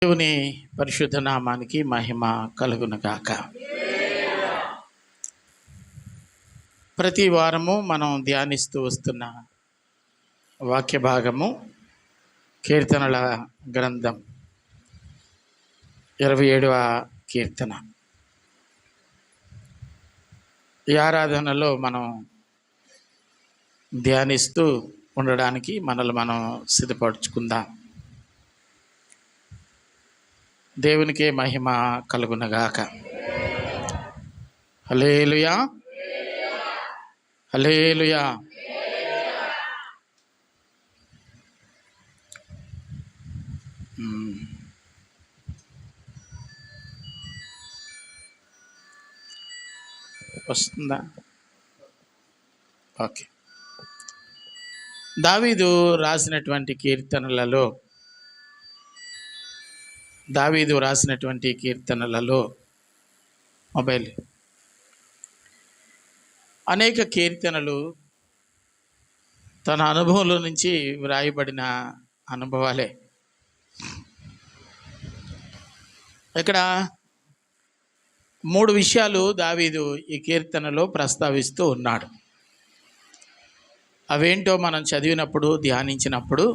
దేవుని పరిశుద్ధ నామానికి మహిమ కలుగునుగాక. ప్రతి వారము మనం ధ్యానిస్తూ వస్తున్న వాక్య భాగము కీర్తనల గ్రంథం 27వ కీర్తన. ఈ ఆరాధనలో మనం ధ్యానిస్తూ ఉండడానికి మనల్ని మనం సిద్ధపరచుకుందాం. దేవునికే మహిమ కలుగునగాక. హల్లెలూయా, హల్లెలూయా. వస్తుందా? ఓకే. దావీదు రాసినటువంటి కీర్తనలలో మొబైల్ అనేక కీర్తనలు తన అనుభవంలో నుంచి వ్రాయబడిన అనుభవాలే. ఇక్కడ 3 విషయాలు దావీదు ఈ కీర్తనలో ప్రస్తావిస్తూ ఉన్నాడు. అవేంటో మనం చదివినప్పుడు, ధ్యానించినప్పుడు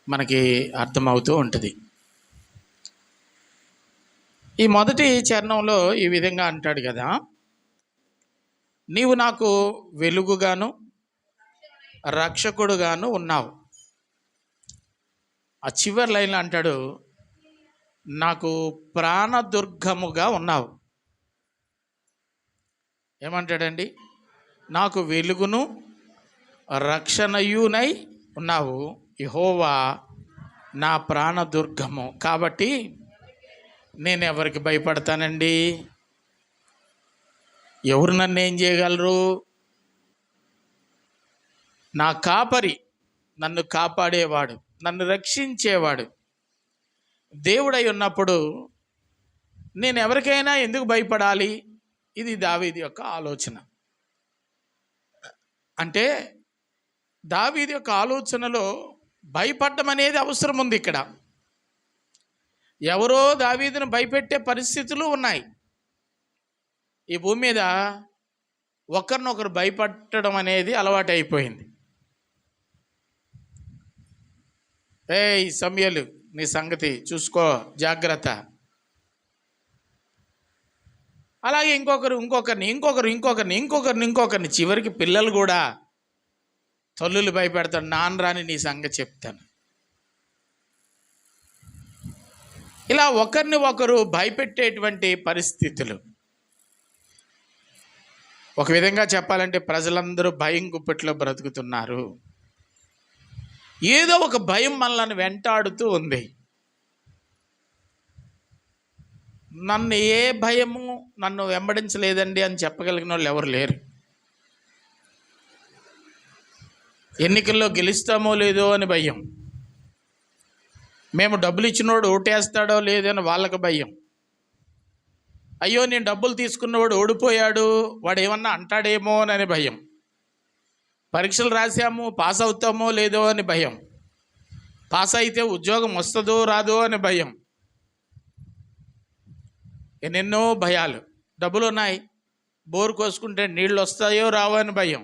మనకి అర్థమవుతూ ఉంటుంది. ఈ మొదటి చరణంలో ఈ విధంగా అంటాడు కదా, నీవు నాకు వెలుగుగాను రక్షకుడుగాను ఉన్నావు. ఆ చివరి లైన్లో అంటాడు, నాకు ప్రాణదుర్గముగా ఉన్నావు. ఏమంటాడండి? నాకు వెలుగును రక్షణయునై ఉన్నావు. యెహోవా నా ప్రాణదుర్గము. కాబట్టి నేను ఎవరికి భయపడతానండి? ఎవరు నన్ను ఏం చేయగలరు? నా కాపరి, నన్ను కాపాడేవాడు, నన్ను రక్షించేవాడు దేవుడై ఉన్నప్పుడు నేను ఎవరికైనా ఎందుకు భయపడాలి? ఇది దావీదు యొక్క ఆలోచన. అంటే దావీదు యొక్క ఆలోచనలో భయపడడం అనేది అవసరం ఉంది. ఇక్కడ ఎవరో దావీదును భయపెట్టే పరిస్థితులు ఉన్నాయి. ఈ భూమి మీద ఒకరినొకరు భయపడడం అనేది అలవాటు అయిపోయింది. ఏయ్ సమయలు, నీ సంగతి చూసుకో, జాగ్రత్త. అలాగే ఇంకొకరిని చివరికి పిల్లలు కూడా తల్లులు భయపెడతాడు. నాన్నరాని నీ సంగతి చెప్తాను. ఇలా ఒకరిని ఒకరు భయపెట్టేటువంటి పరిస్థితులు. ఒక విధంగా చెప్పాలంటే ప్రజలందరూ భయం గుప్పెట్లో బ్రతుకుతున్నారు. ఏదో ఒక భయం మనల్ని వెంటాడుతూ ఉంది. నన్ను ఏ భయము నన్ను వెంబడించలేదండి అని చెప్పగలిగిన వాళ్ళు ఎవరు లేరు. ఎన్నికల్లో గెలుస్తామో లేదో అని భయం, మేము డబ్బులు ఇచ్చినోడు ఓటేస్తాడో లేదని వాళ్ళకి భయం, అయ్యో నేను డబ్బులు తీసుకున్నవాడు ఓడిపోయాడు వాడు ఏమన్నా అంటాడేమో అని భయం, పరీక్షలు రాసాము పాస్ అవుతామో లేదో అని భయం, పాస్ అయితే ఉద్యోగం వస్తుందో రాదో అని భయం, ఎన్నెన్నో భయాలు. డబ్బులు ఉన్నాయి, బోరు కోసుకుంటే నీళ్ళు వస్తాయో రావో అని భయం.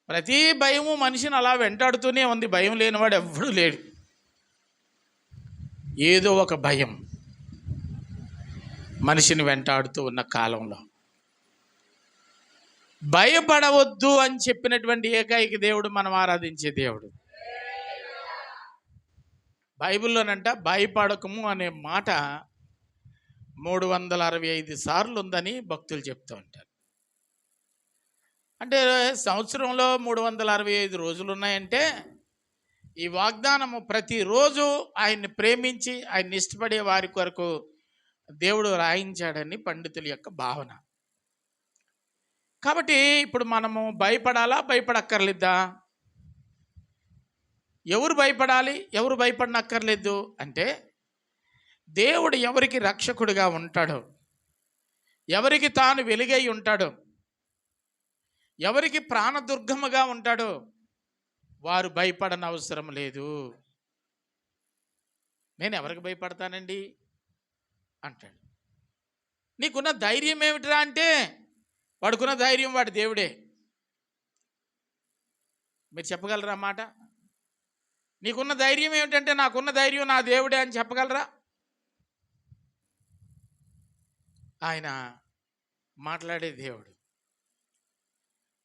ప్రతి భయము మనిషిని అలా వెంటాడుతూనే ఉంది. భయం లేనివాడు ఎవ్వడూ లేడు. ఏదో ఒక భయం మనిషిని వెంటాడుతూ ఉన్న కాలంలో భయపడవద్దు అని చెప్పినటువంటి ఏకైక దేవుడు మనం ఆరాధించే దేవుడు. బైబిల్లోనంట భయపడకము అనే మాట 365 సార్లు ఉందని భక్తులు చెప్తూ ఉంటారు. అంటే సంవత్సరంలో 365 రోజులు ఉన్నాయంటే ఈ వాగ్దానము ప్రతిరోజు ఆయన్ని ప్రేమించి ఆయన్ని ఇష్టపడే వారి కొరకు దేవుడు రాయించాడని పండితుల యొక్క భావన. కాబట్టి ఇప్పుడు మనము భయపడాలా, భయపడక్కర్లేదా? ఎవరు భయపడాలి, ఎవరు భయపడనక్కర్లేదు అంటే, దేవుడు ఎవరికి రక్షకుడిగా ఉంటాడో, ఎవరికి తాను వెలుగై ఉంటాడో, ఎవరికి ప్రాణదుర్గముగా ఉంటాడో వారు భయపడనవసరం లేదు. నేను ఎవరికి భయపడతానండి అంటాడు. నీకున్న ధైర్యం ఏమిటిరా అంటే, వాడుకున్న ధైర్యం వాడి దేవుడే. మీరు చెప్పగలరా మాట? నీకున్న ధైర్యం ఏమిటంటే, నాకున్న ధైర్యం నా దేవుడే అని చెప్పగలరా? ఆయన మాట్లాడే దేవుడు,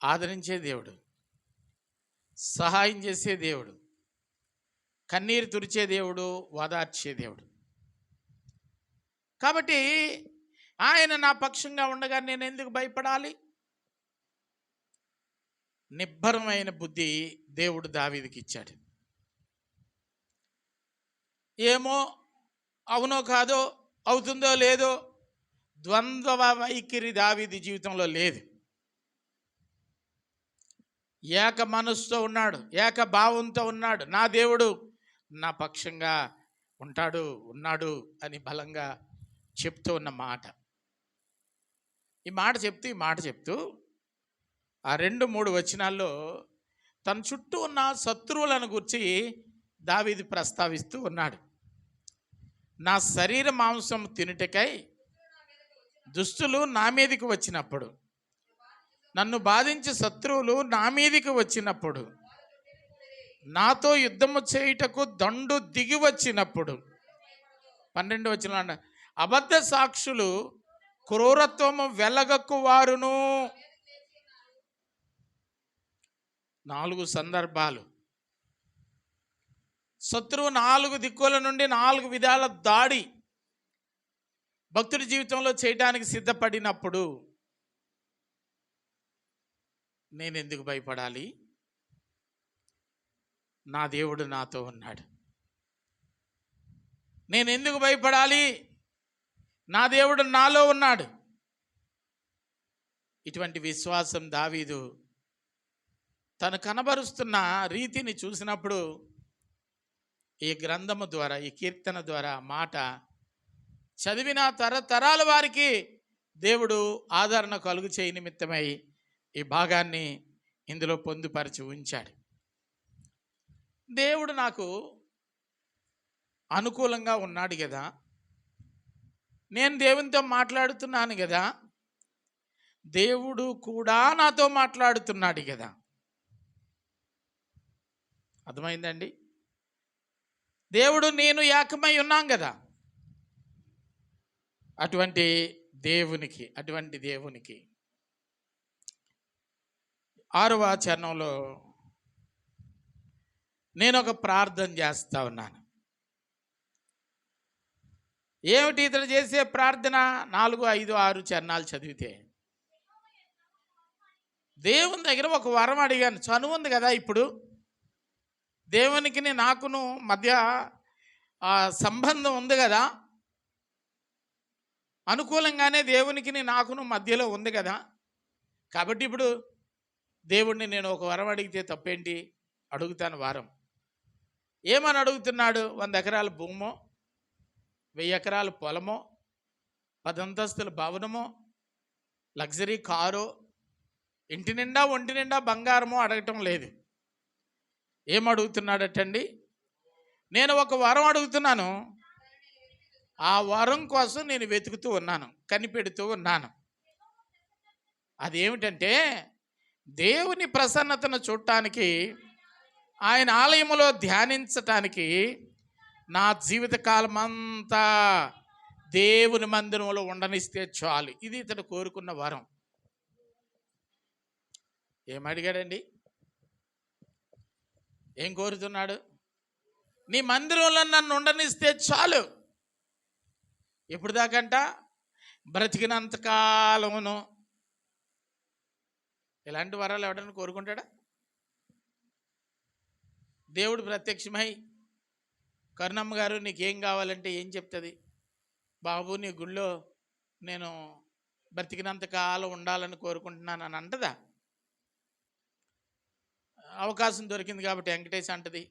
ఆదరించే దేవుడు, సహాయం చేసే దేవుడు, కన్నీరు తుడిచే దేవుడు, ఓదార్చే దేవుడు. కాబట్టి ఆయన నా పక్షంగా ఉండగా నేను ఎందుకు భయపడాలి? నిబ్బరమైన బుద్ధి దేవుడు దావీదుకి ఇచ్చాడు. ఏమో అవునో కాదో, అవుతుందో లేదో, ద్వంద్వ వైఖరి దావీదు జీవితంలో లేదు. ఏక మనస్సుతో ఉన్నాడు, ఏక భావంతో ఉన్నాడు. నా దేవుడు నా పక్షంగా ఉన్నాడు అని బలంగా చెప్తూ ఉన్న మాట. ఈ మాట చెప్తూ ఆ 2-3 వచనాల్లో తన చుట్టూ ఉన్న శత్రువులను గురించి దావీదు ప్రస్తావిస్తూ ఉన్నాడు. నా శరీర మాంసం తినుటకై దుష్టులు నా మీదకి వచ్చినప్పుడు, నన్ను బాధించే శత్రువులు నా మీదకి వచ్చినప్పుడు, నాతో యుద్ధము చేయుటకు దండు దిగి వచ్చినప్పుడు, 12 వచనం, అబద్ధ సాక్షులు క్రూరత్వము వెలగక్కు వారును. 4 సందర్భాలు శత్రువు 4 దిక్కుల నుండి 4 విధాల దాడి భక్తుడి జీవితంలో చేయడానికి సిద్ధపడినప్పుడు నేను ఎందుకు భయపడాలి? నా దేవుడు నాతో ఉన్నాడు. నేను ఎందుకు భయపడాలి? నా దేవుడు నాలో ఉన్నాడు. ఇటువంటి విశ్వాసం దావీదు తను కనబరుస్తున్న రీతిని చూసినప్పుడు ఈ గ్రంథము ద్వారా, ఈ కీర్తన ద్వారా మాట చదివిన తరతరాల వారికి దేవుడు ఆదరణ కలుగు చేయ నిమిత్తమై ఈ భాగాన్ని ఇందులో పొందుపరిచి ఉంచాడు. దేవుడు నాకు అనుకూలంగా ఉన్నాడు కదా, నేను దేవునితో మాట్లాడుతున్నాను కదా, దేవుడు కూడా నాతో మాట్లాడుతున్నాడు కదా. అర్థమైందండి? దేవుడు నేను ఏకమై ఉన్నాం కదా. అటువంటి దేవునికి 6వ చరణంలో నేను ఒక ప్రార్థన చేస్తా ఉన్నాను. ఏమిటి ఇతడు చేసే ప్రార్థన? 4, 5, 6 చరణాలు చదివితే దేవుని దగ్గర ఒక వరం అడిగాను. చనువు ఉంది కదా, ఇప్పుడు దేవునికి నాకును మధ్య సంబంధం ఉంది కదా, అనుకూలంగానే దేవునికి నాకును మధ్యలో ఉంది కదా. కాబట్టి ఇప్పుడు దేవుడిని నేను ఒక వరం అడిగితే తప్పేంటి? అడుగుతాను వరం. ఏమని అడుగుతున్నాడు? 100 ఎకరాల భూమో, 1000 ఎకరాల పొలమో, 10 అంతస్తుల భవనమో, లగ్జరీ కారో, ఇంటి నిండా ఒంటి నిండా బంగారమో అడగటం లేదు. ఏమడుగుతున్నాడటండి? నేను ఒక వరం అడుగుతున్నాను, ఆ వరం కోసం నేను వెతుకుతూ ఉన్నాను, కనిపెడుతూ ఉన్నాను. అదేమిటంటే దేవుని ప్రసన్నతను చూడటానికి, ఆయన ఆలయములో ధ్యానించటానికి నా జీవితకాలం అంతా దేవుని మందిరంలో ఉండనిస్తే చాలు. ఇది ఇతడు కోరుకున్న వరం. ఏమడిగాడండి? ఏం కోరుతున్నాడు? నీ మందిరంలో నన్ను ఉండనిస్తే చాలు. ఎప్పుడు దాకంట? బ్రతికినంతకాలమును. ఇలాంటి వరాలు ఎవడన్నా కోరుకుంటాడా? దేవుడు ప్రత్యక్షమై, కరుణమ్మ గారు నీకేం కావాలంటే ఏం చెప్తుంది? బాబు నీ గుళ్ళో నేను బ్రతికినంతకాలం ఉండాలని కోరుకుంటున్నాను అని అంటదా? అవకాశం దొరికింది కాబట్టి వెంకటేష్ అంటది,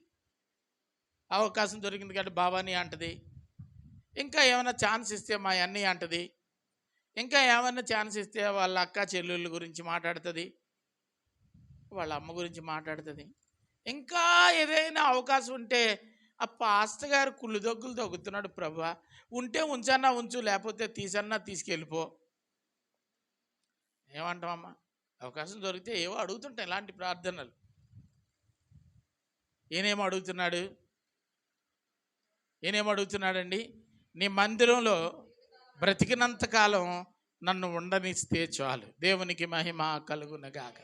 అవకాశం దొరికింది కాబట్టి బాబాని అంటది, ఇంకా ఏమైనా ఛాన్స్ ఇస్తే మా అన్నయ్య అంటది, ఇంకా ఏమైనా ఛాన్స్ ఇస్తే వాళ్ళ అక్క చెల్లెళ్ళ గురించి మాట్లాడుతుంది, వాళ్ళ అమ్మ గురించి మాట్లాడుతుంది. ఇంకా ఏదైనా అవకాశం ఉంటే ఆ పాస్టర్ గారు కుళ్ళు దగ్గులు తగ్గుతున్నాడు, ప్రభువా ఉంటే ఉంచన్నా ఉంచు, లేకపోతే తీసన్నా తీసుకెళ్ళిపో. ఏమంటామమ్మా? అవకాశం దొరికితే ఏవో అడుగుతుంటాయి ఇలాంటి ప్రార్థనలు. ఈయనేమో అడుగుతున్నాడు, ఈయనేమడుగుతున్నాడండి, నీ మందిరంలో బ్రతికినంత కాలం నన్ను ఉండనిస్తే చాలు. దేవునికి మహిమ కలుగునగాక.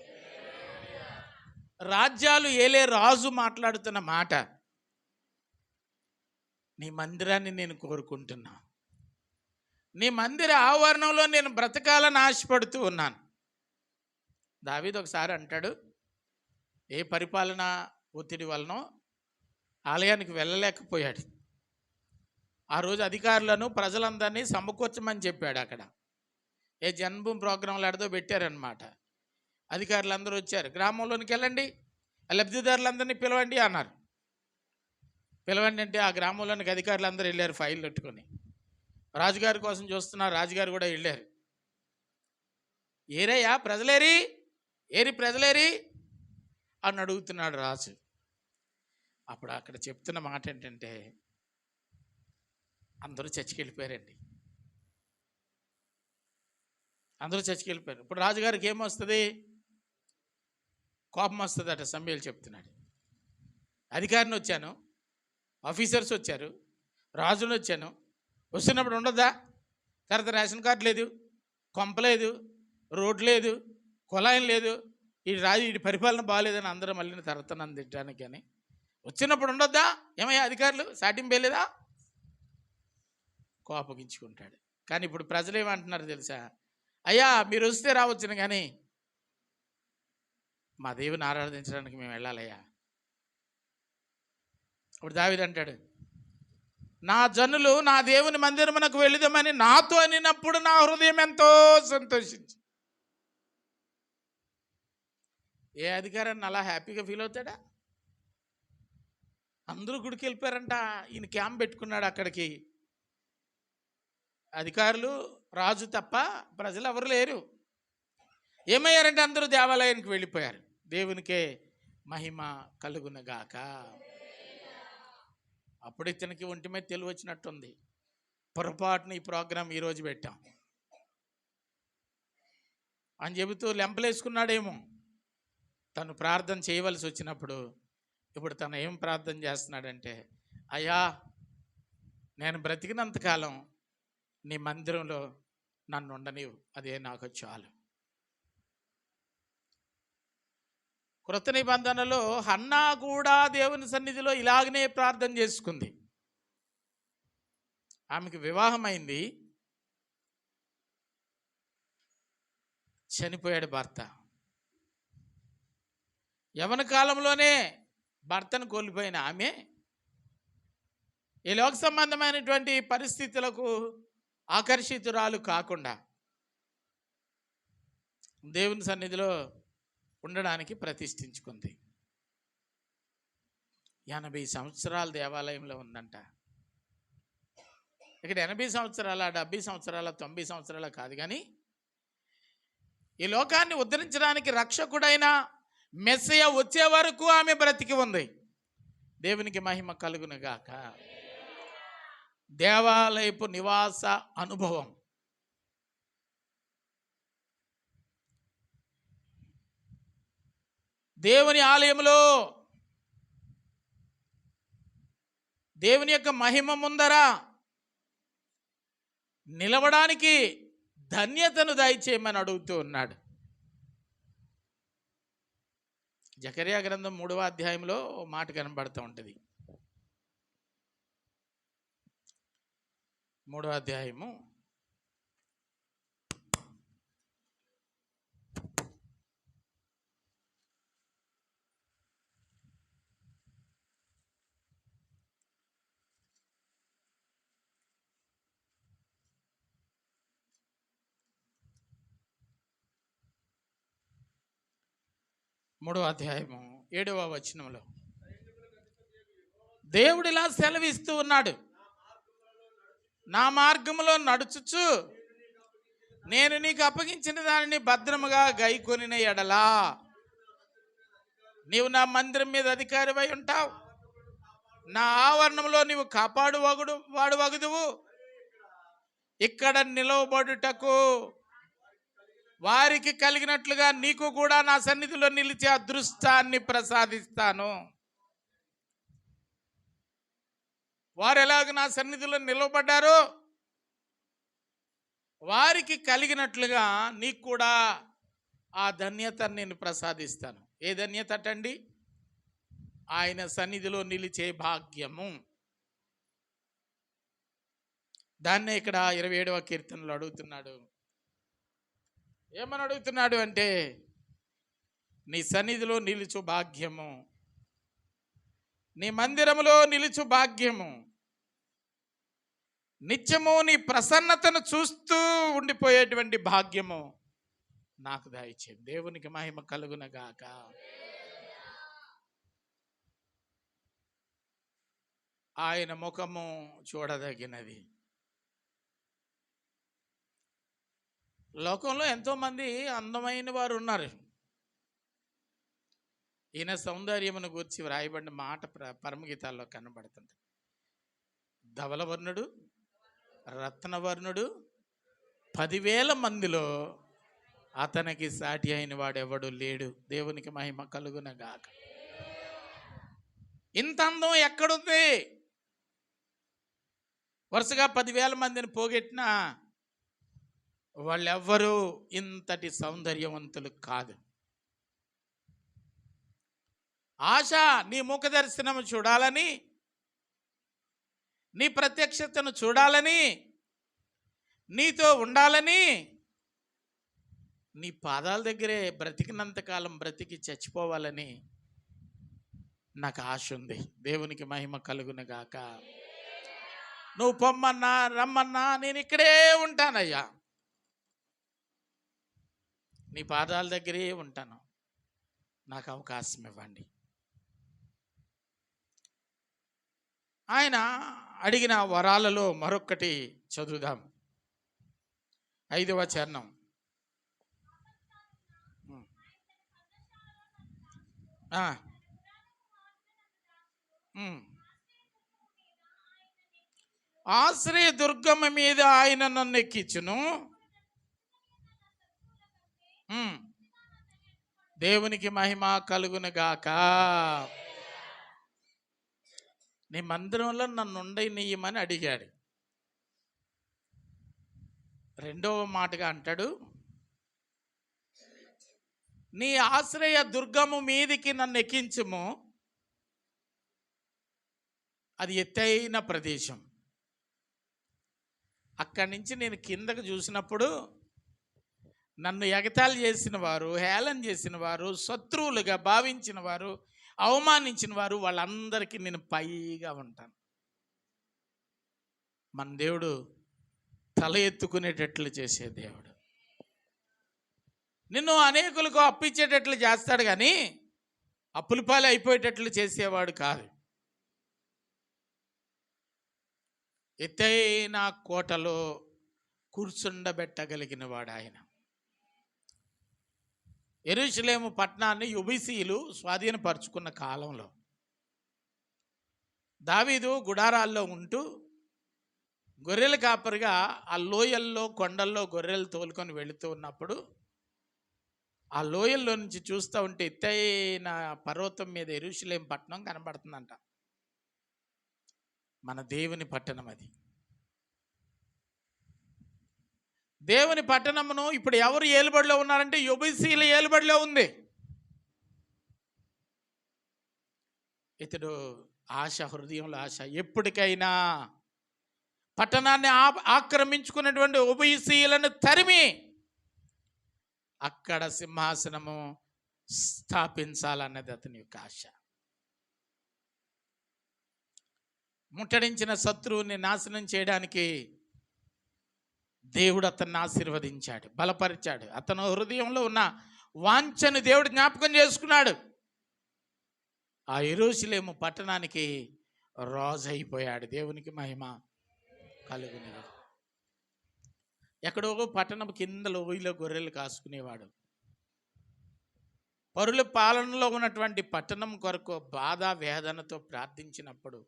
రాజ్యాలు ఏలే రాజు మాట్లాడుతున్న మాట, నీ మందిరాన్ని నేను కోరుకుంటున్నా, నీ మందిర ఆవరణంలో నేను బ్రతకాలని ఆశపడుతూ ఉన్నాను. దావీదు ఒకసారి అంటాడు, ఏ పరిపాలన ఒత్తిడి వలనో ఆలయానికి వెళ్ళలేకపోయాడు. ఆ రోజు అధికారులను ప్రజలందరినీ సమకూర్చమని చెప్పాడు. అక్కడ ఏ జన్మభూమి ప్రోగ్రాంలు ఆడదో పెట్టారనమాట. అధికారులు వచ్చారు, గ్రామంలోనికి వెళ్ళండి, లబ్ధిదారులందరినీ పిలవండి అన్నారు. పిలవండి అంటే ఆ గ్రామంలోనికి అధికారులందరూ వెళ్ళారు ఫైల్ పెట్టుకొని. రాజుగారి కోసం చూస్తున్నారు, రాజుగారు కూడా వెళ్ళారు. ఏరయ్యా ప్రజలేరి, ప్రజలేరి అని అడుగుతున్నాడు రాజు. అప్పుడు అక్కడ చెప్తున్న మాట ఏంటంటే, అందరూ చర్చికి వెళ్ళిపోయారండి, అందరూ చర్చికి వెళ్ళిపోయారు. ఇప్పుడు రాజుగారికి ఏమొస్తుంది? కోపం వస్తుంది అట. సమయాలు చెప్తున్నాడు, అధికారిని వచ్చాను, ఆఫీసర్స్ వచ్చారు, రాజుని వచ్చాను, వస్తున్నప్పుడు ఉండొద్దా? తర్వాత రేషన్ కార్డు లేదు, కొంప లేదు, రోడ్డు లేదు, కుళాయం లేదు, ఈ రాజు ఈ పరిపాలన బాగాలేదని అందరూ మళ్ళీ తరతనని తిట్టడానికి కానీ వచ్చినప్పుడు ఉండొద్దా? ఏమయ్యా అధికారులు సాటింపేలేదా? కోపగించుకుంటాడు. కానీ ఇప్పుడు ప్రజలు ఏమంటున్నారు తెలుసా? అయ్యా మీరు వస్తే రావచ్చును, కానీ మా దేవుని ఆరాధించడానికి మేము వెళ్ళాలయ్యా. ఇప్పుడు దావీదు అంటాడు, నా జనులు నా దేవుని మందిరమునకు వెళుదామని నాతో అనినప్పుడు నా హృదయం ఎంతో సంతోషించి. ఏ అధికారాన్ని అలా హ్యాపీగా ఫీల్ అవుతాడా? అందరూ గుడికి వెళ్ళిపోయారంట, ఈయన క్యాంప్ పెట్టుకున్నాడు అక్కడికి. అధికారులు రాజు తప్ప ప్రజలు ఎవరు లేరు. ఏమయ్యారంటే అందరూ దేవాలయానికి వెళ్ళిపోయారు. దేవునికే మహిమ కలుగునగాక. అప్పుడు ఇతనికి ఒంటి మీద తెలివి వచ్చినట్టుంది. పొరపాటున ఈ ప్రోగ్రాం ఈరోజు పెట్టాం అని చెబుతూ లెంపలేసుకున్నాడేమో. తను ప్రార్థన చేయవలసి వచ్చినప్పుడు ఇప్పుడు తను ఏం ప్రార్థన చేస్తున్నాడంటే, అయ్యా నేను బ్రతికినంతకాలం నీ మందిరంలో నన్ను ఉండనివ్వు, అదే నాకు చాలు. కృత నిబంధనలో హన్నా కూడా దేవుని సన్నిధిలో ఇలాగనే ప్రార్థన చేసుకుంది. ఆమెకు వివాహమైంది, చనిపోయాడు భర్త. యవన కాలంలోనే భర్తను కోల్పోయిన ఆమె ఈ లోక సంబంధమైనటువంటి పరిస్థితులకు ఆకర్షితురాలు కాకుండా దేవుని సన్నిధిలో ఉండడానికి ప్రతిష్ఠించుకుంది. 80 సంవత్సరాల దేవాలయంలో ఉందంట. ఇక్కడ 80 సంవత్సరాల, 70 సంవత్సరాల, 90 సంవత్సరాల కాదు, కానీ ఈ లోకాన్ని ఉద్ధరించడానికి రక్షకుడైన మెస్సయ వచ్చే వరకు ఆమె బ్రతికి ఉంది. దేవునికి మహిమ కలుగునుగాక. దేవాలయపు నివాస అనుభవం. దేవుని ఆలయంలో దేవుని యొక్క మహిమ ముందర నిలవడానికి ధన్యతను దయచేయమని అడుగుతూ ఉన్నాడు. జకర్యా గ్రంథం 3వ అధ్యాయంలో మాట కనబడుతూ ఉంటుంది. 3వ అధ్యాయము 3వ అధ్యాయము 7వ వచనంలో దేవుడు ఇలా సెలవిస్తూ ఉన్నాడు, నా మార్గములో నడుచుచు నేను నీకు అప్పగించిన దానిని భద్రముగా గైకొనిన ఎడలా నీవు నా మందిరం మీద అధికారివై ఉంటావు, నా ఆవరణంలో నీవు కాపాడు వాడు వగుదువు. ఇక్కడ నిలవబడుటకు వారికి కలిగినట్లుగా నీకు కూడా నా సన్నిధిలో నిలిచే అదృష్టాన్ని ప్రసాదిస్తాను. వారు ఎలాగ నా సన్నిధిలో నిలవబడ్డారో వారికి కలిగినట్లుగా నీకు కూడా ఆ ధన్యతను నేను ప్రసాదిస్తాను. ఏ ధన్యత అటండి? ఆయన సన్నిధిలో నిలిచే భాగ్యము. దాన్నే ఇక్కడ 27వ కీర్తనలో అడుగుతున్నాడు. ఏమని అడుగుతున్నాడు అంటే, నీ సన్నిధిలో నిలుచు భాగ్యము, నీ మందిరములో నిలుచు భాగ్యము, నిత్యము నీ ప్రసన్నతను చూస్తూ ఉండిపోయేటువంటి భాగ్యము నాకు దయచేయి. దేవునికి మహిమ కలుగునగాక. ఆయన ముఖము చూడదగినది. లోకంలో ఎంతోమంది అందమైన వారు ఉన్నారు. ఈయన సౌందర్యమును గూర్చి వ్రాయబడిన మాట పరమగీతాల్లో కనబడుతుంది. ధవలవర్ణుడు, రత్నవర్ణుడు, 10,000 మందిలో అతనికి సాటి అయిన వాడెవడు లేడు. దేవునికి మహిమ కలుగునగాక. ఇంత అందం ఎక్కడుంది? వరుసగా 10,000 మందిని పోగొట్టినా వాళ్ళెవ్వరూ ఇంతటి సౌందర్యవంతులు కాదు. ఆశ నీ ముఖ దర్శనము చూడాలని, నీ ప్రత్యక్షతను చూడాలని, నీతో ఉండాలని, నీ పాదాల దగ్గరే బ్రతికినంతకాలం బ్రతికి చచ్చిపోవాలని నాకు ఆశ ఉంది. దేవునికి మహిమ కలుగునగాక. నువ్వు పొమ్మన్నా రమ్మన్నా నేను ఇక్కడే ఉంటానయ్యా, నీ పాదాల దగ్గరే ఉంటాను, నాకు అవకాశం ఇవ్వండి. ఆయన అడిగిన వరాలలో మరొక్కటి చదువుదాం. 5వ చరణం. ఆశ్రయ దుర్గమ్మ మీద ఆయన నన్ను ఎక్కించును. దేవునికి మహిమ కలుగునుగాక. నీ మందిరంలో నన్ను ఉండనియ్యమని అడిగాడు. రెండవ మాటగా అంటాడు, నీ ఆశ్రయ దుర్గము మీదికి నన్ను ఎక్కించుము. అది ఎత్తైన ప్రదేశం. అక్కడి నుంచి నేను కిందకు చూసినప్పుడు నన్ను ఎగతాళి చేసిన వారు, హేళన చేసిన వారు, శత్రువులుగా భావించిన వారు, అవమానించిన వారు, వాళ్ళందరికీ నేను పైగా ఉంటాను. మన దేవుడు తల ఎత్తుకునేటట్లు చేసే దేవుడు. నిన్ను అనేకులకు అప్పిచ్చేటట్లు చేస్తాడు, కానీ అప్పులపాలు అయిపోయేటట్లు చేసేవాడు కాదు. ఎత్తైన కోటలో కూర్చుండబెట్టగలిగిన వాడు ఆయన. యెరూషలేము పట్టణాన్ని యెబూసీయులు స్వాధీనపరుచుకున్న కాలంలో దావీదు గుడారాల్లో ఉంటూ గొర్రెల కాపరిగా ఆ లోయల్లో కొండల్లో గొర్రెలు తోలుకొని వెళుతూ ఉన్నప్పుడు ఆ లోయల్లో నుంచి చూస్తూ ఉంటే ఎత్తైన పర్వతం మీద యెరూషలేము పట్టణం కనబడుతుందంట. మన దేవుని పట్టణం అది. దేవుని పట్టణమును ఇప్పుడు ఎవరు ఏలుబడిలో ఉన్నారంటే యెబూసీయుల ఏలుబడిలో ఉంది. ఇతడు ఆశ, హృదయంలో ఆశ, ఎప్పటికైనా పట్టణాన్ని ఆక్రమించుకున్నటువంటి యెబూసీయులను తరిమి అక్కడ సింహాసనము స్థాపించాలన్నది అతని యొక్క ఆశ. ముట్టడించిన శత్రువుని నాశనం చేయడానికి దేవుడు అతన్ని ఆశీర్వదించాడు, బలపరిచాడు. అతను హృదయంలో ఉన్న వాంఛను దేవుడు జ్ఞాపకం చేసుకున్నాడు. ఆ యెరూషలేము పట్టణానికి రాజు అయిపోయాడు. దేవునికి మహిమ కలుగునిది. ఎక్కడో పట్టణం కింద లోయలో గొర్రెలు కాసుకునేవాడు. పరుల పాలనలో ఉన్నటువంటి పట్టణం కొరకు బాధ వేదనతో ప్రార్థించినప్పుడు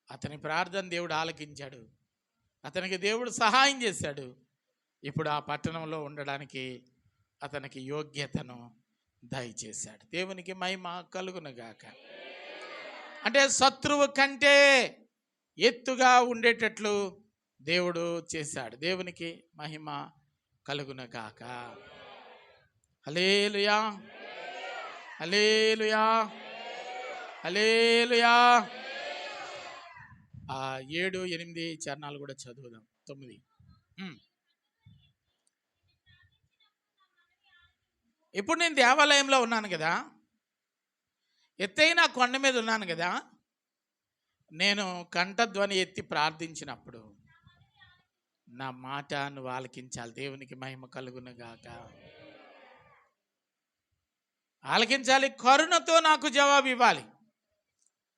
అతని ప్రార్థన దేవుడు ఆలకించాడు. అతనికి దేవుడు సహాయం చేశాడు. ఇప్పుడు ఆ పట్టణంలో ఉండడానికి అతనికి యోగ్యతను దయచేశాడు. దేవునికి మహిమ కలుగునుగాక. అంటే శత్రువు కంటే ఎత్తుగా ఉండేటట్లు దేవుడు చేశాడు. దేవునికి మహిమ కలుగునుగాక. హల్లెలూయా, హల్లెలూయా, హల్లెలూయా. 7, 8 చరణాలు కూడా చదువుదాం. 9. ఇప్పుడు నేను దేవాలయంలో ఉన్నాను కదా, ఎత్తైన కొండ మీద ఉన్నాను కదా, నేను కంఠధ్వని ఎత్తి ప్రార్థించినప్పుడు నా మాట నువ్వు ఆలకించాలి. దేవునికి మహిమ కలుగునుగాక. ఆలకించాలి, కరుణతో నాకు జవాబు ఇవ్వాలి.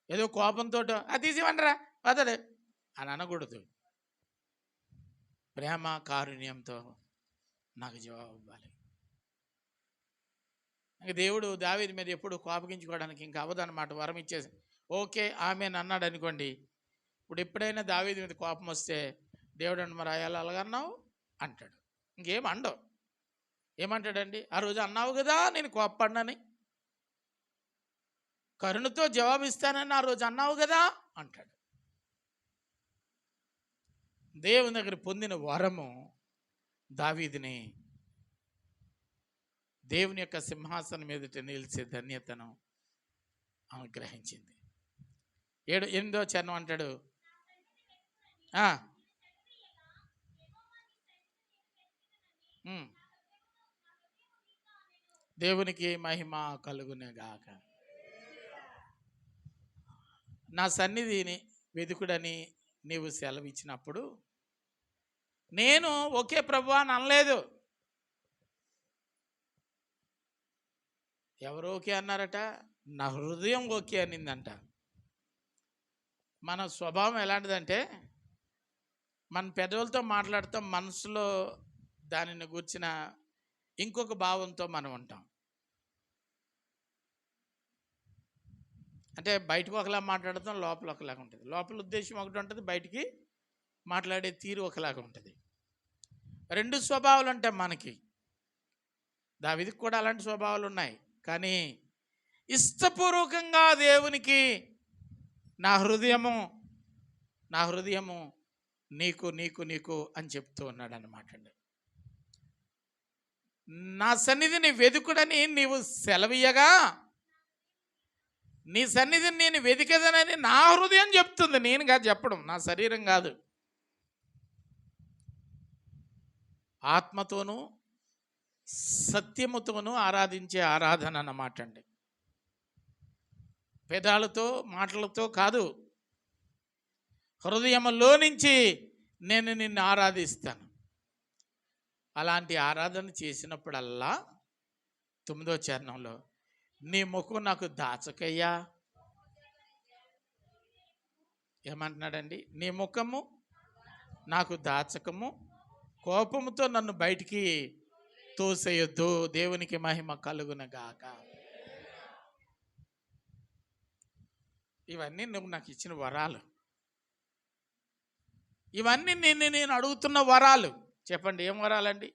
ఏదో కోపంతో అది తీసివండరా వదలే అని అనకూడదు. ప్రేమ కారుణ్యంతో నాకు జవాబు ఇవ్వాలి. ఇంక దేవుడు దావీదు మీద ఎప్పుడు కోపగించుకోవడానికి ఇంకా అవ్వదన్నమాట. వరం ఇచ్చేసి ఓకే ఆమె అన్నాడు అనుకోండి. ఇప్పుడు ఎప్పుడైనా దావీదు మీద కోపం వస్తే దేవుడు అంటే మరి అయ్యాలి అలాగన్నావు అంటాడు. ఇంకేం అండవు. ఏమంటాడండి? ఆ రోజు అన్నావు కదా నేను కోప్పడినని, కరుణతో జవాబిస్తానని ఆ రోజు అన్నావు కదా అంటాడు. దేవుని దగ్గర పొందిన వరము దావీదుని దేవుని యొక్క సింహాసనం మీదట నిలిచే ధన్యతను అనుగ్రహించింది. 8వ చరణం అంటాడు, దేవునికి మహిమ కలుగునుగాక. నా సన్నిధిని వెదుకుడని నీవు సెలవిచ్చినప్పుడు నేను ఓకే ప్రభువా అని అనలేదు. ఎవరు ఓకే అన్నారట? నా హృదయం ఓకే అనిందంట. మన స్వభావం ఎలాంటిదంటే మన పెదవులతో మాట్లాడతాం, మనసులో దానిని గూర్చిన ఇంకొక భావంతో మనం ఉంటాం. అంటే బయటకు ఒకలా మాట్లాడతాం, లోపల ఒకలాగా ఉంటుంది. లోపల ఉద్దేశం ఒకటి ఉంటుంది, బయటికి మాట్లాడే తీరు ఒకలాగా ఉంటుంది. 2 స్వభావాలు ఉంటాయి మనకి. దావీదుకి కూడా అలాంటి స్వభావాలు ఉన్నాయి. కానీ ఇష్టపూర్వకంగా దేవునికి నా హృదయము నీకు నీకు నీకు అని చెప్తూ ఉన్నాడు అన్నమాట అండి. నా సన్నిధిని వెదుకుడని నీవు సెలవీయగా నీ సన్నిధిని నేను వెతికదనని నా హృదయం చెప్తుంది. నేను కాదు చెప్పడం, నా శరీరం కాదు. ఆత్మతోనూ సత్యముతోనూ ఆరాధించే ఆరాధన అన్నమాట అండి. పెదాలతో మాటలతో కాదు, హృదయంలో నుంచి నేను నిన్ను ఆరాధిస్తాను. అలాంటి ఆరాధన చేసినప్పుడల్లా 9వ చరణంలో నీ ముఖం నాకు దాచకయ్యా ఏమంటున్నాడండి? నీ ముఖము నాకు దాచకము, కోపముతో నన్ను బయటికి తోసేయొద్దు. దేవునికి మహిమ కలుగునుగాక. ఇవన్నీ నువ్వు నాకు ఇచ్చిన వరాలు, ఇవన్నీ నేను అడుగుతున్న వరాలు. చెప్పండి ఏం వరాలండి?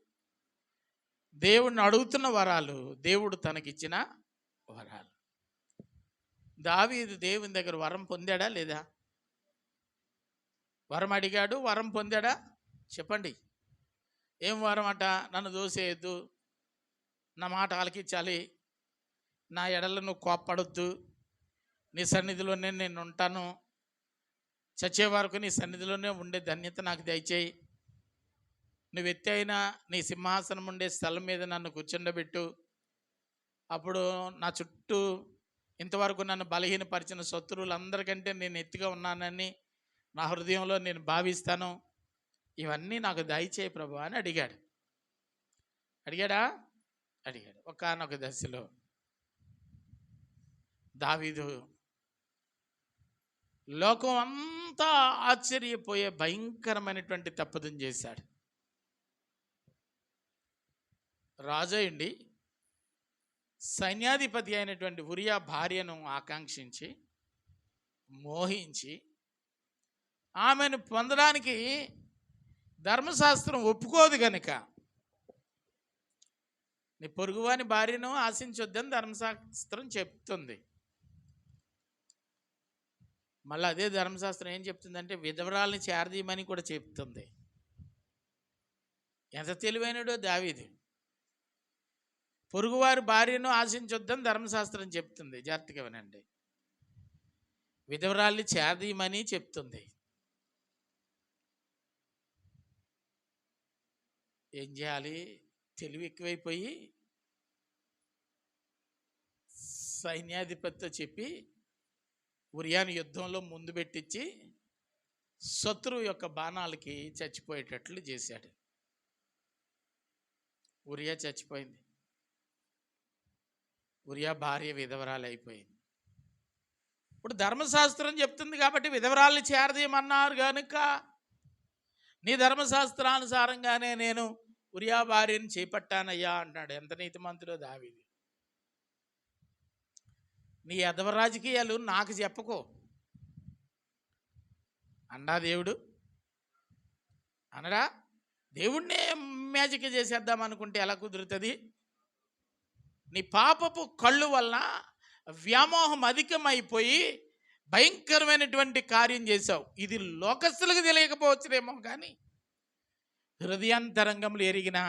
దేవుడిని అడుగుతున్న వరాలు, దేవుడు తనకిచ్చిన వరాలు. దావీదు దేవుని దగ్గర వరం పొందాడా లేదా? వరం అడిగాడు, వరం పొందాడా? చెప్పండి. ఏం వరం అట? నన్ను దోసేయద్దు, నా మాట ఆలకించాలి, నా ఎడల నువ్వు కోప్పడొద్దు, నీ సన్నిధిలోనే నేను ఉంటాను, చచ్చే వరకు నీ సన్నిధిలోనే ఉండే ధన్యత నాకు దయచేయి, నువ్వు ఎత్తైనా నీ సింహాసనం ఉండే స్థలం మీద నన్ను కూర్చుండబెట్టు, అప్పుడు నా చుట్టూ ఇంతవరకు నన్ను బలహీనపరిచిన శత్రువులందరికంటే నేను ఎత్తుగా ఉన్నానని నా హృదయంలో నేను భావిస్తాను, ఇవన్నీ నాకు దయచేయి ప్రభు అని అడిగాడు. అడిగాడా? అడిగాడు. ఒకానొక దశలో దావీదు లోకం అంతా ఆశ్చర్యపోయే భయంకరమైనటువంటి తప్పుదం చేశాడు. రాజు అయ్యండి సైన్యాధిపతి అయినటువంటి ఉరియా భార్యను ఆకాంక్షించి మోహించి ఆమెను పొందడానికి ధర్మశాస్త్రం ఒప్పుకోదు గనుక నీ పొరుగువాని భార్యను ఆశించొద్దని ధర్మశాస్త్రం చెప్తుంది. మళ్ళీ అదే ధర్మశాస్త్రం ఏం చెప్తుందంటే విధవరాల్ని చేరదీయమని కూడా చెప్తుంది. ఎంత తెలివైనడో దావీదు. పొరుగువారి భార్యను ఆశించొద్దని ధర్మశాస్త్రం చెప్తుంది, జాగ్రత్తగా వినండి. విధవరాల్ని చేరదీయమని చెప్తుంది. ఏం చేయాలి? తెలివి ఎక్కువైపోయి సైన్యాధిపతితో చెప్పి ఉరియాను యుద్ధంలో ముందు పెట్టించి శత్రువు యొక్క బాణాలకి చచ్చిపోయేటట్లు చేశాడు. ఉరియా చచ్చిపోయింది. ఉరియా భార్య విధవరాలు అయిపోయింది. ఇప్పుడు ధర్మశాస్త్రం చెప్తుంది కాబట్టి విధవరాల్ని చేరదీయమన్నారు కనుక నీ ధర్మశాస్త్రానుసారంగానే నేను ఉరియా భార్యను చేపట్టానయ్యా అంటాడు. ఎంత నీతిమంతుడో దావీదు. నీ యదవ రాజకీయాలు నాకు చెప్పకో అన్నా దేవుడు. అనడా? దేవుణ్ణే మ్యాజిక్ చేసేద్దాం అనుకుంటే ఎలా కుదురుతుంది? నీ పాపపు కళ్ళు వలన వ్యామోహం అధికమైపోయి భయంకరమైనటువంటి కార్యం చేశావు. ఇది లోకస్తులకు తెలియకపోవచ్చునేమో కానీ హృదయాంతరంగంలో ఎరిగినా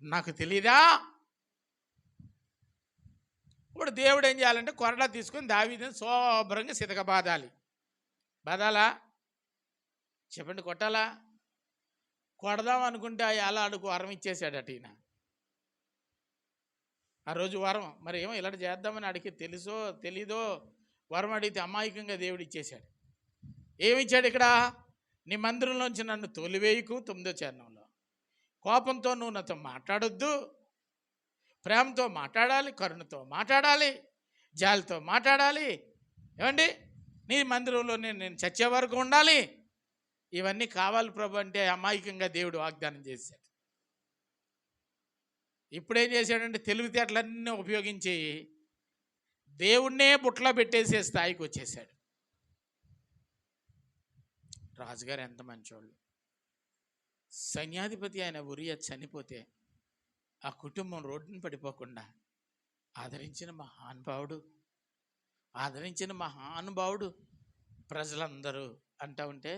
నాకు తెలీదా? ఇప్పుడు దేవుడు ఏం చేయాలంటే కొరడా తీసుకొని దావీదుని శుభ్రంగా సితక బాదాలి. బాదాలా? చెప్పండి. కొట్టాలా? కొడదాం అనుకుంటే అలా అడుగు వరం ఇచ్చేసాడట ఈయన. ఆ రోజు వరం మరి ఏమో ఇలా చేద్దామని అడిగి తెలుసో తెలీదో వరం అడిగితే అమాయకంగా దేవుడు ఇచ్చేశాడు. ఏమిచ్చాడు ఇక్కడ? నీ మందిరంలోంచి నన్ను తోలివేయకు. 9వ చరణంలో కోపంతో నువ్వు నాతో మాట్లాడొద్దు, ప్రేమతో మాట్లాడాలి, కరుణతో మాట్లాడాలి, జాలితో మాట్లాడాలి. ఏమండి? నీ మందిరంలో నేను చచ్చే వరకు ఉండాలి. ఇవన్నీ కావాలి ప్రభు అంటే అమాయకంగా దేవుడు వాగ్దానం చేశాడు. ఇప్పుడేం చేశాడంటే తెలివితేటలన్నీ ఉపయోగించి దేవుణ్ణే బుట్టలో పెట్టేసే స్థాయికి వచ్చేసాడు. రాజుగారు ఎంత మంచోళ్ళు. సైన్యాధిపతి ఆయన ఉరియా చనిపోతే ఆ కుటుంబం రోడ్డున పడిపోకుండా ఆదరించిన మహానుభావుడు ప్రజలందరూ అంటూ ఉంటే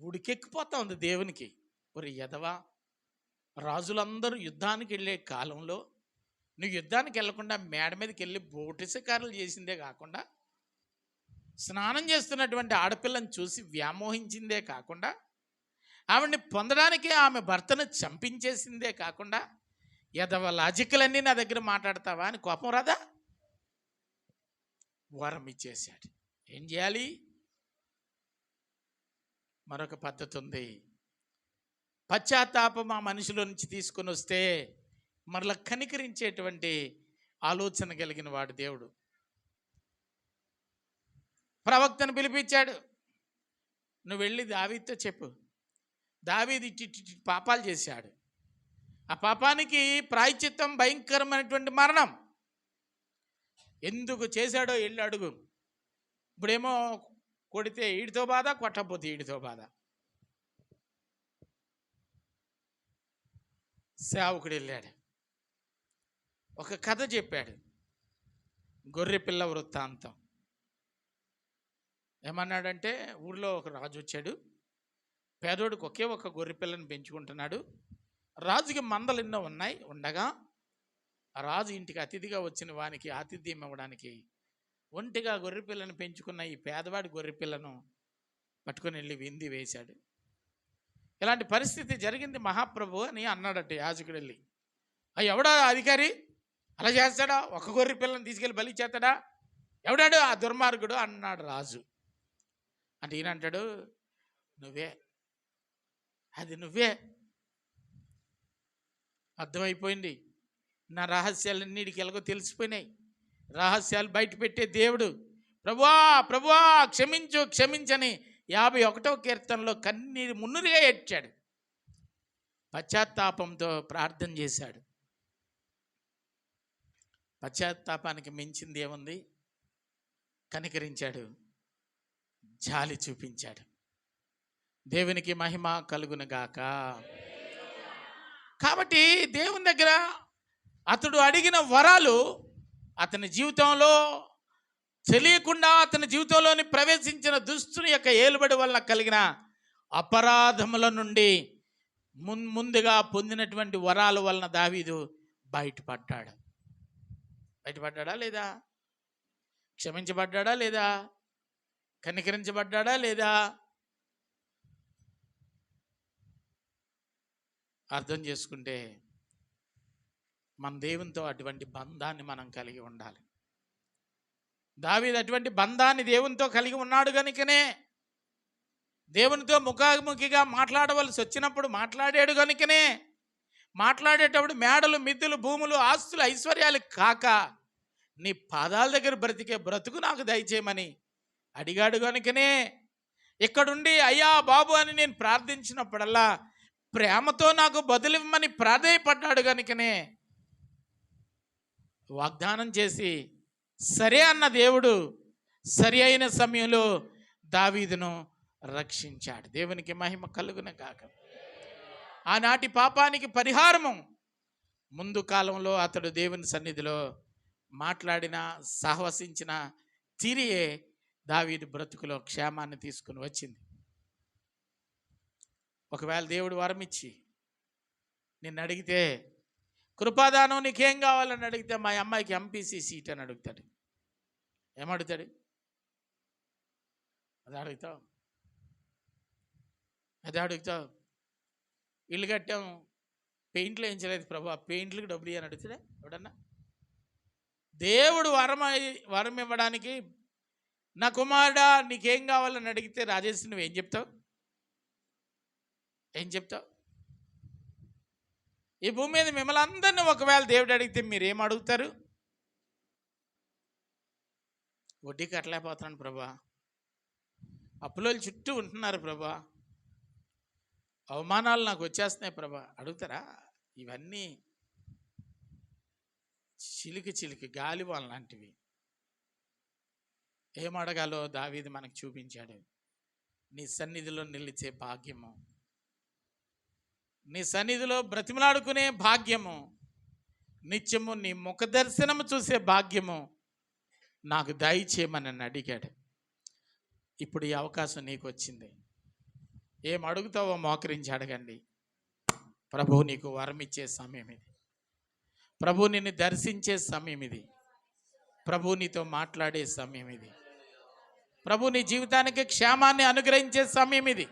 ఉడికెక్కిపోతా ఉంది దేవునికి. ఒరి యదవా, రాజులందరూ యుద్ధానికి వెళ్ళే కాలంలో నువ్వు యుద్ధానికి వెళ్లకుండా మేడ మీదకి వెళ్ళి బోటిసకారులు చేసిందే కాకుండా స్నానం చేస్తున్నటువంటి ఆడపిల్లని చూసి వ్యామోహించిందే కాకుండా ఆవిడ్ని పొందడానికే ఆమె భర్తను చంపించేసిందే కాకుండా యదవ లాజికలన్నీ నా దగ్గర మాట్లాడతావా అని కోపం రాదా? వరం ఇచ్చేశాడు. ఏం చేయాలి? మరొక పద్ధతి ఉంది. పశ్చాత్తాపం ఆ మనిషిలో నుంచి తీసుకొని వస్తే మరలా కనికరించేటువంటి ఆలోచన కలిగిన వాడు దేవుడు. ప్రవక్తను పిలిపించాడు. నువ్వు వెళ్ళి దావీదుతో చెప్పు, దావీదు ఇట్టి పాపాలు చేశాడు, ఆ పాపానికి ప్రాయశ్చిత్తం భయంకరమైనటువంటి మరణం. ఎందుకు చేశాడో వెళ్ళి అడుగు. ఇప్పుడేమో కొడితే ఈడితో బాధ, కొట్టకపోతే ఈడితో బాధ. సేవకుడు వెళ్ళాడు, ఒక కథ చెప్పాడు, గొర్రెపిల్ల వృత్తాంతం. ఏమన్నాడంటే ఊళ్ళో ఒక రాజు వచ్చాడు. పేదోడికి ఒకే ఒక గొర్రెపిల్లని పెంచుకుంటున్నాడు. రాజుకి మందలు ఎన్నో ఉండగా రాజు ఇంటికి అతిథిగా వచ్చిన వానికి ఆతిథ్యం ఇవ్వడానికి ఒంటిగా గొర్రెపిల్లను పెంచుకున్న ఈ పేదవాడి గొర్రెపిల్లను పట్టుకొని వెళ్ళి వింది వేశాడు. ఇలాంటి పరిస్థితి జరిగింది మహాప్రభు అని అన్నాడట యాజకుడు వెళ్ళి. ఎవడా అధికారి అలా చేస్తాడా? ఒక గొర్రె పిల్లని తీసుకెళ్ళి బలి చేస్తాడా? ఎవడాడు ఆ దుర్మార్గుడు అన్నాడు రాజు. అంటే ఈయన అంటాడు, నువ్వే, అది నువ్వే. అర్థమైపోయింది. నా రహస్యాలన్నిటికి ఎలాగో తెలిసిపోయినాయి. రహస్యాలు బయట పెట్టే దేవుడు. ప్రభువా ప్రభువా క్షమించు క్షమించని 51వ కీర్తనలో కన్నీరు మున్నురిగా ఏడ్చాడు. పశ్చాత్తాపంతో ప్రార్థన చేశాడు. పశ్చాత్తాపానికి మించింది ఏముంది? కనికరించాడు, జాలి చూపించాడు. దేవునికి మహిమ కలుగును గాక. కాబట్టి దేవుని దగ్గర అతడు అడిగిన వరాలు అతని జీవితంలో తెలియకుండా అతని జీవితంలోని ప్రవేశించిన దుష్టుని యొక్క ఏలుబడి వలన కలిగిన అపరాధముల నుండి ముందుగా పొందినటువంటి వరాల వలన దావీదు బయటపడ్డాడు. బయటపడ్డా లేదా? క్షమించబడ్డా లేదా? కనికరించబడ్డా లేదా? అర్థం చేసుకుంటే మన దేవునితో అటువంటి బంధాన్ని మనం కలిగి ఉండాలి. దావీదు అటువంటి బంధాన్ని దేవునితో కలిగి ఉన్నాడు కనుకనే దేవునితో ముఖాముఖిగా మాట్లాడవలసి వచ్చినప్పుడు మాట్లాడాడు కనుకనే మాట్లాడేటప్పుడు మేడలు, మిద్దెలు, భూములు, ఆస్తులు, ఐశ్వర్యాలు కాక నీ పాదాల దగ్గర బ్రతికే బ్రతుకు నాకు దయచేయమని అడిగాడు కనుకనే ఇక్కడుండి అయ్యా బాబు అని నేను ప్రార్థించినప్పుడల్లా ప్రేమతో నాకు బదులివ్వమని ప్రాధేయపడ్డాడు కనుకనే వాగ్దానం చేసి సరే అన్న దేవుడు సరి అయిన సమయంలో దావీదును రక్షించాడు. దేవునికి మహిమ కలుగును గాక. ఆనాటి పాపానికి పరిహారము ముందు కాలంలో అతడు దేవుని సన్నిధిలో మాట్లాడిన, సహవసించిన తీరియే దావీదు బ్రతుకులో క్షేమాన్ని తీసుకుని వచ్చింది. ఒకవేళ దేవుడు వరం ఇచ్చి నిన్ను అడిగితే కృపాదానం నీకేం కావాలని అడిగితే మా అమ్మాయికి ఎంపీసీ సీట్ అని అడుగుతాడు. ఏమడుగుతాడు? అది అడుగుతావు. ఇల్లు కట్టాం, పెయింట్లు వేయించలేదు ప్రభా, పెయింట్లకు డబ్బులు అని అడుగుతాడా ఎవడన్నా? దేవుడు వరం ఇవ్వడానికి నా కుమారుడా నీకేం కావాలని అడిగితే రాజేష్ నువ్వేం చెప్తావు? ఏం చెప్తావు? ఈ భూమి మీద మిమ్మల్ని అందరినీ ఒకవేళ దేవుడు అడిగితే మీరేం అడుగుతారు? వడ్డీ కట్టలేకపోతున్నాను ప్రభా, అప్పులో చుట్టూ ఉంటున్నారు ప్రభా, అవమానాలు నాకు వచ్చేస్తున్నాయి ప్రభా అడుగుతారా? ఇవన్నీ చిలికి గాలివాన్ లాంటివి. ఏం అడగాలో దావీదు మనకు చూపించాడు. నీ సన్నిధిలో నిలిచే భాగ్యము, నీ సన్నిధిలో బ్రతిమలాడుకునే భాగ్యము, నిత్యము నీ ముఖ దర్శనము చూసే భాగ్యము నాకు దయచేయమని నన్ను అడిగాడు. ఇప్పుడు ఈ అవకాశం నీకు వచ్చింది. ఏం అడుగుతావో మోకరించి అడగండి. ప్రభువు నీకు వరం ఇచ్చే సమయం ఇది. ప్రభు నిన్ను దర్శించే సమయం ఇది. ప్రభు నీతో మాట్లాడే సమయం ఇది. ప్రభు నీ జీవితానికి క్షేమాన్ని అనుగ్రహించే సమయం ఇది.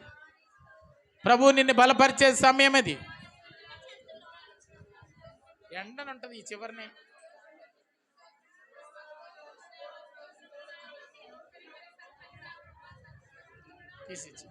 ప్రభు నిన్ను బలపరిచే సమయం ఇది. ఎండనుంటుంది ఈ చివరిని. తీసిచ్చి